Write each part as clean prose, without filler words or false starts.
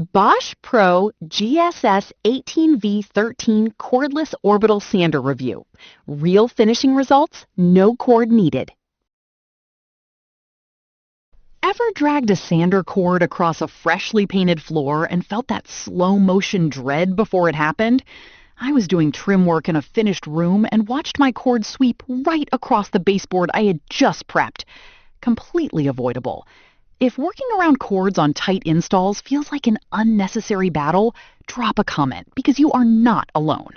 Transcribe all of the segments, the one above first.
Bosch PRO GSS 18V-13 Cordless Orbital Sander Review. Real finishing results, no cord needed. Ever dragged a sander cord across a freshly painted floor and felt that slow-motion dread before it happened? I was doing trim work in a finished room and watched my cord sweep right across the baseboard I had just prepped. Completely avoidable. If working around cords on tight installs feels like an unnecessary battle, drop a comment because you are not alone.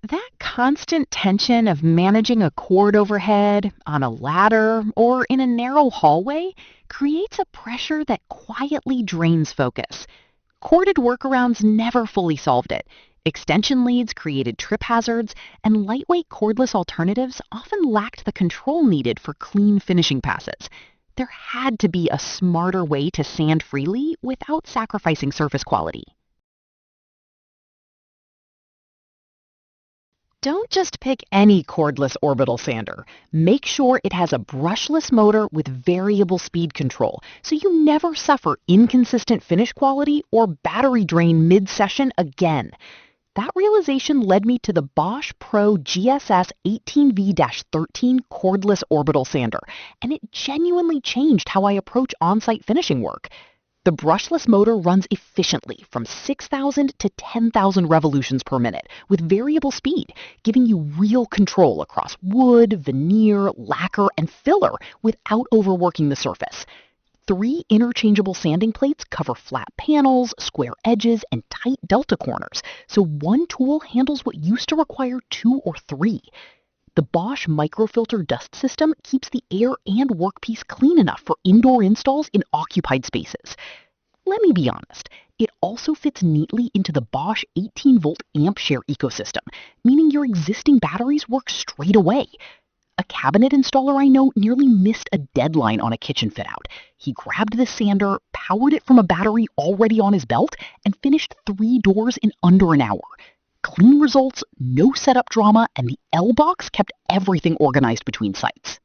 That constant tension of managing a cord overhead, on a ladder, or in a narrow hallway creates a pressure that quietly drains focus. Corded workarounds never fully solved it. Extension leads created trip hazards, and lightweight cordless alternatives often lacked the control needed for clean finishing passes. There had to be a smarter way to sand freely without sacrificing surface quality. Don't just pick any cordless orbital sander. Make sure it has a brushless motor with variable speed control so you never suffer inconsistent finish quality or battery drain mid-session again. That realization led me to the Bosch PRO GSS 18V-13 Cordless Orbital Sander, and it genuinely changed how I approach on-site finishing work. The brushless motor runs efficiently from 6,000 to 10,000 revolutions per minute with variable speed, giving you real control across wood, veneer, lacquer, and filler without overworking the surface. 3 interchangeable sanding plates cover flat panels, square edges, and tight delta corners, so one tool handles what used to require 2 or 3. The Bosch microfilter dust system keeps the air and workpiece clean enough for indoor installs in occupied spaces. Let me be honest, it also fits neatly into the Bosch 18-volt amp share ecosystem, meaning your existing batteries work straight away. A cabinet installer I know nearly missed a deadline on a kitchen fit-out. He grabbed the sander, powered it from a battery already on his belt, and finished 3 doors in under an hour. Clean results, no setup drama, and the L-Box kept everything organized between sites.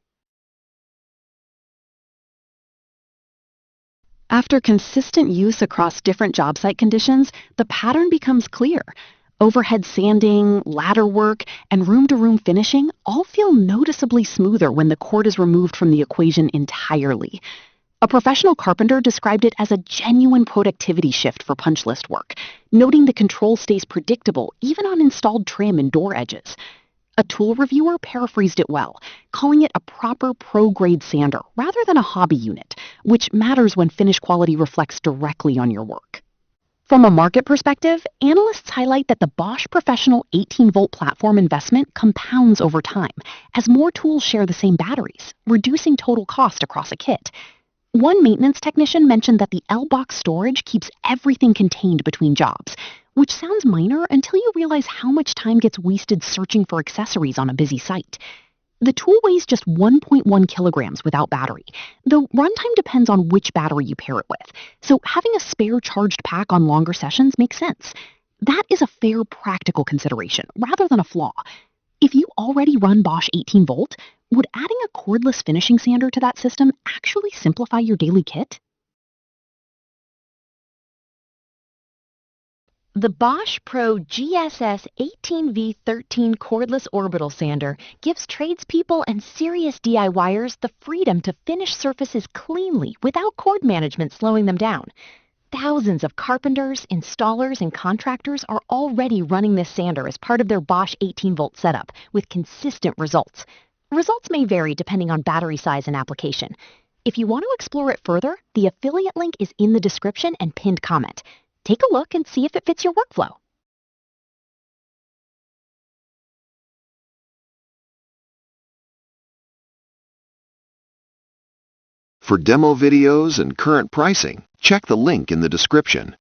After consistent use across different job site conditions, the pattern becomes clear. Overhead sanding, ladder work, and room-to-room finishing all feel noticeably smoother when the cord is removed from the equation entirely. A professional carpenter described it as a genuine productivity shift for punch list work, noting the control stays predictable even on installed trim and door edges. A tool reviewer paraphrased it well, calling it a proper pro-grade sander rather than a hobby unit, which matters when finish quality reflects directly on your work. From a market perspective, analysts highlight that the Bosch Professional 18-volt platform investment compounds over time as more tools share the same batteries, reducing total cost across a kit. One maintenance technician mentioned that the L-Box storage keeps everything contained between jobs, which sounds minor until you realize how much time gets wasted searching for accessories on a busy site. The tool weighs just 1.1 kilograms without battery, though runtime depends on which battery you pair it with, so having a spare charged pack on longer sessions makes sense. That is a fair practical consideration, rather than a flaw. If you already run Bosch 18-volt, would adding a cordless finishing sander to that system actually simplify your daily kit? The Bosch PRO GSS 18V-13 Cordless Orbital Sander gives tradespeople and serious DIYers the freedom to finish surfaces cleanly without cord management slowing them down. Thousands of carpenters, installers, and contractors are already running this sander as part of their Bosch 18-volt setup with consistent results. Results may vary depending on battery size and application. If you want to explore it further, the affiliate link is in the description and pinned comment. Take a look and see if it fits your workflow. For demo videos and current pricing, check the link in the description.